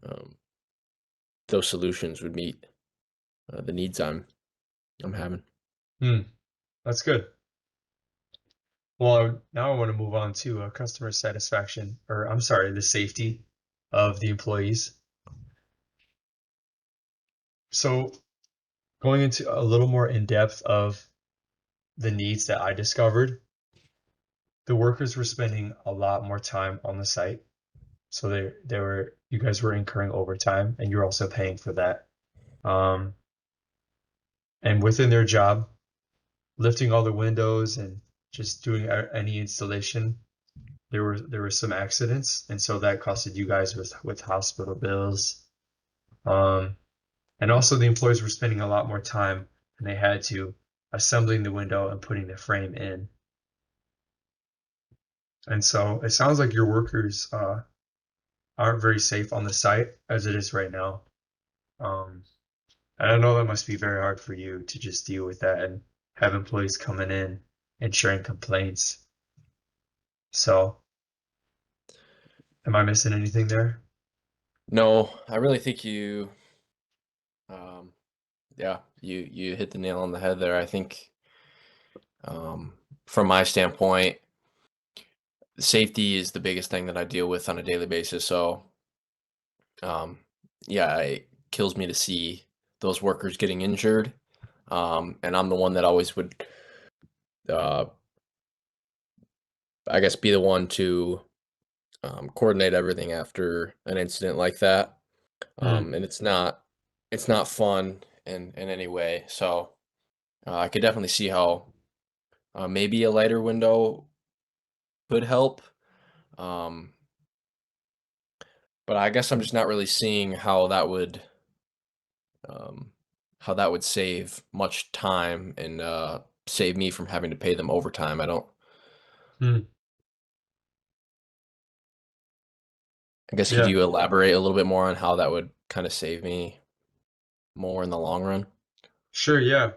um, those solutions would meet the needs I'm having. Hmm, that's good. Well, now I want to move on to customer satisfaction, or I'm sorry, the safety of the employees. So going into a little more in depth of the needs that I discovered, the workers were spending a lot more time on the site. So you guys were incurring overtime and you're also paying for that. Um, and within their job, lifting all the windows and just doing any installation, there were some accidents, and so that costed you guys with hospital bills. Um, and also the employees were spending a lot more time than they had to assembling the window and putting the frame in. And so it sounds like your workers aren't very safe on the site as it is right now. Um, and I know that must be very hard for you to just deal with that and have employees coming in and sharing complaints. So, am I missing anything there? No, I really think um, yeah, you hit the nail on the head there. I think um, from my standpoint, safety is the biggest thing that I deal with on a daily basis. So um, yeah, it kills me to see those workers getting injured. And I'm the one that always would, uh, I guess, be the one to coordinate everything after an incident like that. Hmm. And it's not fun in any way. So I could definitely see how maybe a lighter window could help. Um, but I guess I'm just not really seeing um, how that would save much time and save me from having to pay them overtime. I don't. Hmm. I guess could Yeah. you elaborate a little bit more on how that would kind of save me more in the long run? Sure. Yeah.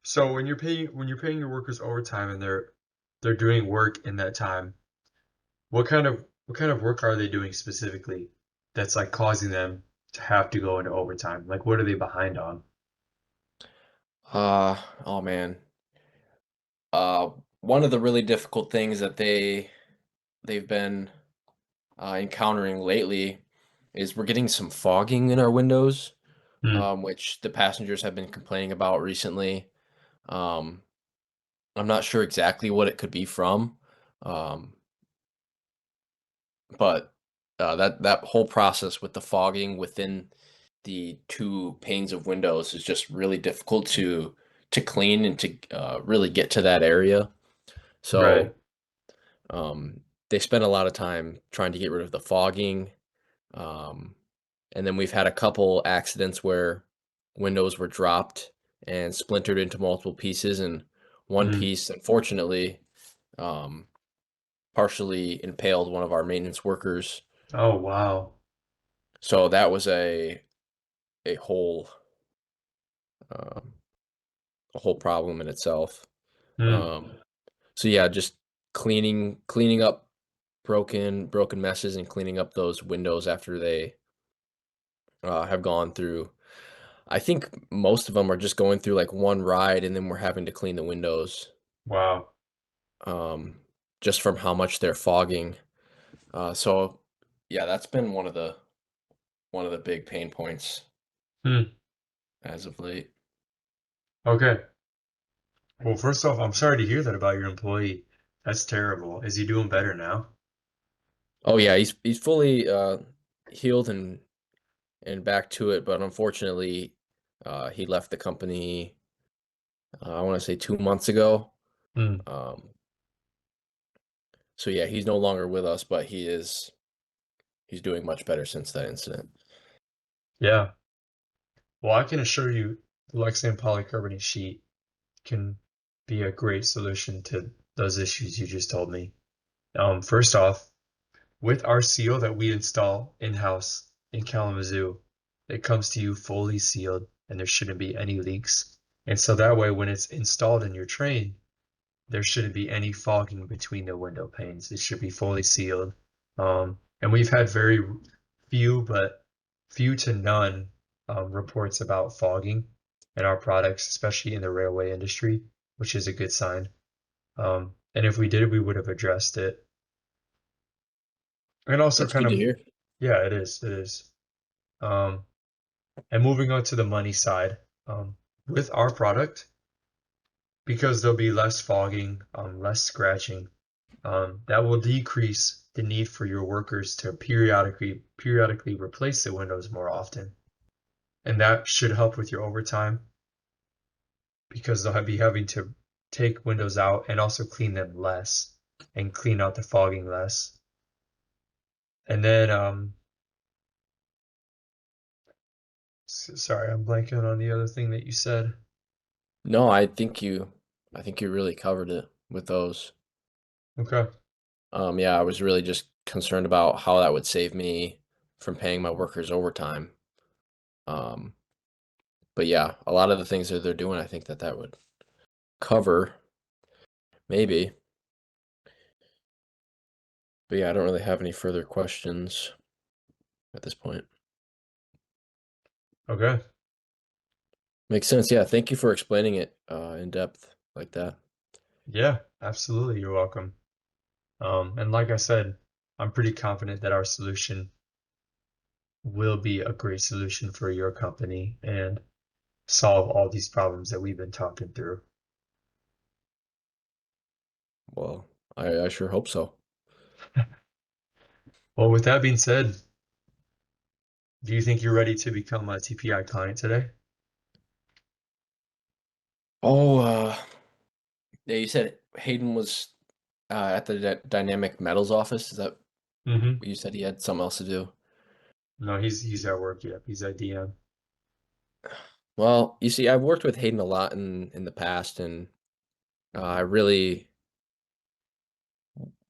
So when you're paying your workers overtime and they're doing work in that time, what kind of work are they doing specifically that's like causing them to have to go into overtime? Like what are they behind on? Oh man. Uh, One of the really difficult things that they've been encountering lately is we're getting some fogging in our windows, Hmm. which the passengers have been complaining about recently. Um, I'm not sure exactly what it could be from, um, but that whole process with the fogging within the two panes of windows is just really difficult to clean and to really get to that area. Right. So they spend a lot of time trying to get rid of the fogging. Um, and then we've had a couple accidents where windows were dropped and splintered into multiple pieces, and one Hmm. piece, unfortunately, um, partially impaled one of our maintenance workers. Oh, wow. So that was a whole um, a whole problem in itself. Hmm. Um, so yeah, just cleaning up broken messes and cleaning up those windows after they have gone through. I think most of them are just going through like one ride, and then we're having to clean the windows, Wow. um, just from how much they're fogging. So yeah, that's been one of the big pain points Hmm. as of late. Okay. Well, first off, I'm sorry to hear that about your employee. That's terrible. Is he doing better now? Oh yeah, he's fully healed and back to it, but unfortunately, he left the company. I want to say 2 months ago. Hmm. Um, so yeah, he's no longer with us, but he's doing much better since that incident. Yeah. Well, I can assure you the Lexan polycarbonate sheet can be a great solution to those issues you just told me. First off, with our seal that we install in-house in Kalamazoo, it comes to you fully sealed and there shouldn't be any leaks. And so that way, when it's installed in your train, there shouldn't be any fogging between the window panes. It should be fully sealed. And we've had very few to none reports about fogging in our products, especially in the railway industry, which is a good sign. And if we did, we would have addressed it. And also That's kind good to of, hear. yeah, it is, it is. Um, and moving on to the money side, with our product, because there'll be less fogging, less scratching, that will decrease the need for your workers to periodically replace the windows more often. And that should help with your overtime because they'll be having to take windows out and also clean them less and clean out the fogging less. And then, sorry, I'm blanking on the other thing that you said. No, I think you really covered it with those. Okay. Yeah, I was really just concerned about how that would save me from paying my workers overtime. Um, but yeah, a lot of the things that they're doing, I think that that would cover, maybe. But yeah, I don't really have any further questions at this point. Okay. Makes sense. Yeah, thank you for explaining it in depth like that. Yeah, absolutely. You're welcome. And like I said, I'm pretty confident that our solution will be a great solution for your company and solve all these problems that we've been talking through. Well, I sure hope so. Well, with that being said, do you think you're ready to become a TPI client today? Oh, yeah, you said Hayden was at the Dynamic Metals office. Is that Mm-hmm. what you said he had something else to do? No, he's at work. Yep, he's at DM. Well, you see, I've worked with Hayden a lot in the past, and I really,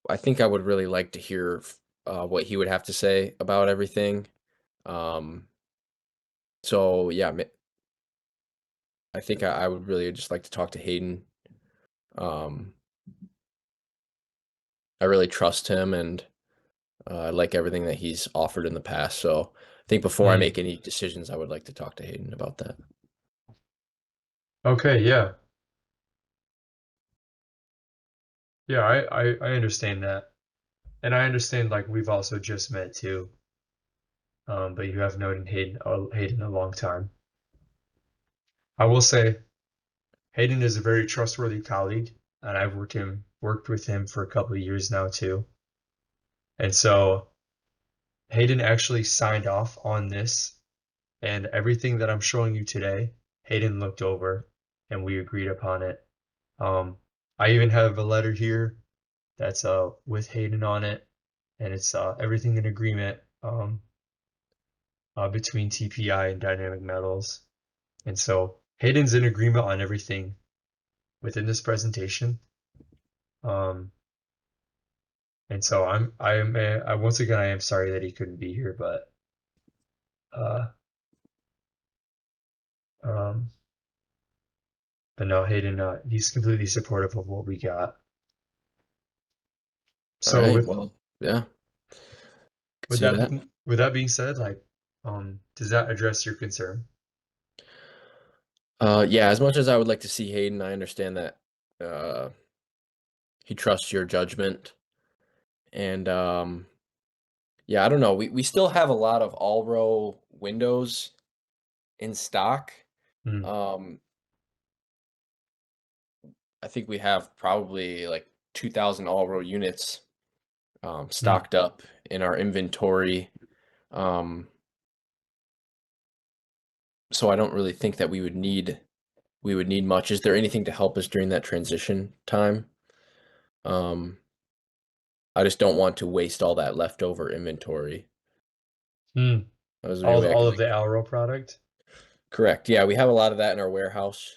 I think I would really like to hear what he would have to say about everything. Um, so yeah, I think I would really just like to talk to Hayden. Um, I really trust him, and I like everything that he's offered in the past. So I think before I Hmm. make any decisions, I would like to talk to Hayden about that. Okay, yeah, yeah, I understand that, and I understand like we've also just met too, but you have known Hayden a long time. I will say Hayden is a very trustworthy colleague, and I've worked with him for a couple of years now too. And so Hayden actually signed off on this, and everything that I'm showing you today, Hayden looked over, and we agreed upon it. Um, I even have a letter here that's with Hayden on it, and it's everything in agreement between TPI and Dynamic Metals. And so Hayden's in agreement on everything within this presentation. Um, and so I once again I am sorry that he couldn't be here, uh, um, but no, Hayden, he's completely supportive of what we got. All So right. Well, yeah, could see that. with that being said, like, does that address your concern? Yeah, as much as I would like to see Hayden, I understand that uh, he trusts your judgment. And yeah, I don't know. We still have a lot of all row windows in stock. Hmm. Um, I think we have probably like 2,000 all row units Hmm. stocked up in our inventory. Um, so I don't really think that we would need much. Is there anything to help us during that transition time? Um, I just don't want to waste all that leftover inventory. Hmm. Is there any way I All could of the like Alro product? correct? Yeah, we have a lot of that in our warehouse.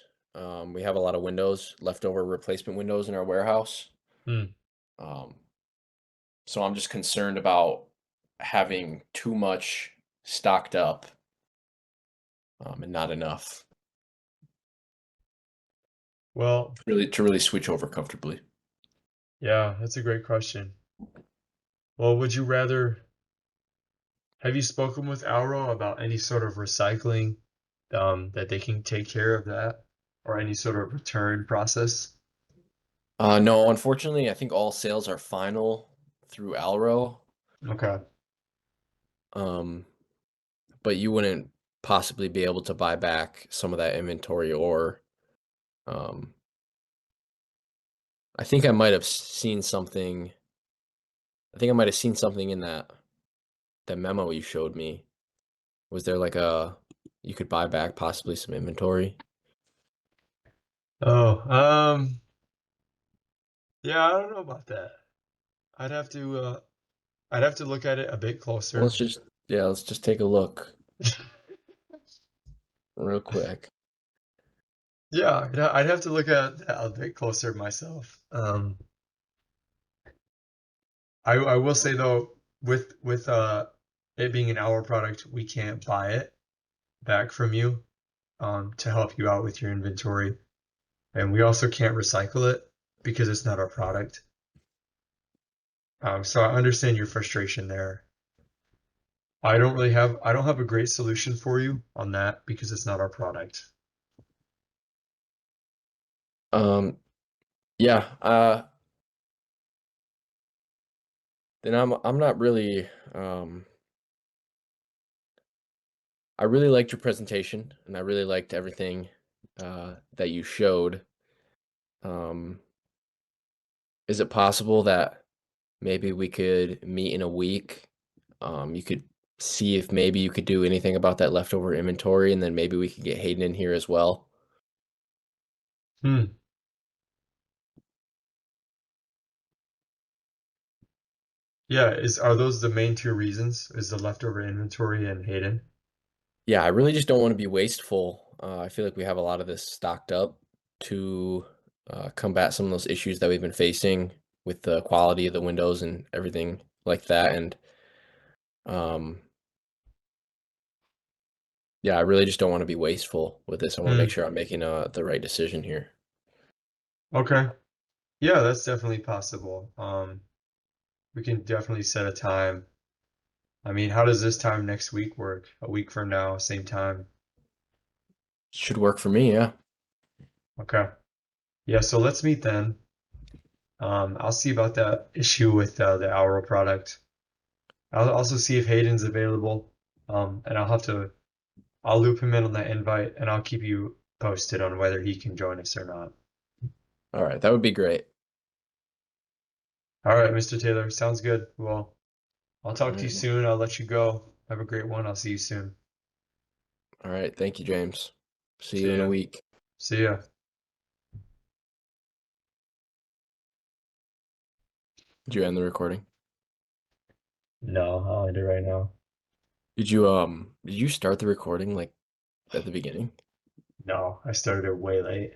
We have a lot of windows, leftover replacement windows in our warehouse. Hmm. Um, so I'm just concerned about having too much stocked up and not enough Well, to really switch over comfortably. yeah, that's a great question. Well, would you rather Have you spoken with Alro about any sort of recycling that they can take care of that or any sort of return process? No, unfortunately, I think all sales are final through Alro. Okay. Um, but you wouldn't possibly be able to buy back some of that inventory or um I think I might have seen something. I think I might have seen something in that memo you showed me. Was there like a you could buy back possibly some inventory? Oh, yeah, I don't know about that. I'd have to I'd have to look at it a bit Well, closer. let's just take a look real quick. Yeah, I'd have to look at that a bit closer myself. I will say though, with it being an hour product, we can't buy it back from you to help you out with your inventory, and we also can't recycle it because it's not our product. So I understand your frustration there. I don't have a great solution for you on that because it's not our product. Um, yeah, then I'm not really I really liked your presentation and I really liked everything that you showed. Um, is it possible that maybe we could meet in a week? You could see if maybe you could do anything about that leftover inventory, and then maybe we could get Hayden in here as well. Hmm. Yeah, is are those the main two reasons? Is the leftover inventory and Hayden? Yeah, I really just don't want to be wasteful. I feel like we have a lot of this stocked up to combat some of those issues that we've been facing with the quality of the windows and everything like that. And um, yeah, I really just don't want to be wasteful with this. I want to make Hmm. sure I'm making the right decision here. Okay. Yeah, that's definitely possible. We can definitely set a time. I mean, how does this time next week work? A week from now, same time. Should work for me, yeah. Okay. Yeah, so let's meet then. I'll see about that issue with the Auro product. I'll also see if Hayden's available. And I'll loop him in on that invite and I'll keep you posted on whether he can join us or not. All right, that would be great. All right, Mr. Taylor, sounds good. Well, I'll All talk to you right. soon. I'll let you go. Have a great one. I'll see you soon. All right. Thank you, James. See you See in a ya. week. See ya. Did you end the recording? No, I'll end it right now. Did you start the recording like at the beginning? No, I started it way late.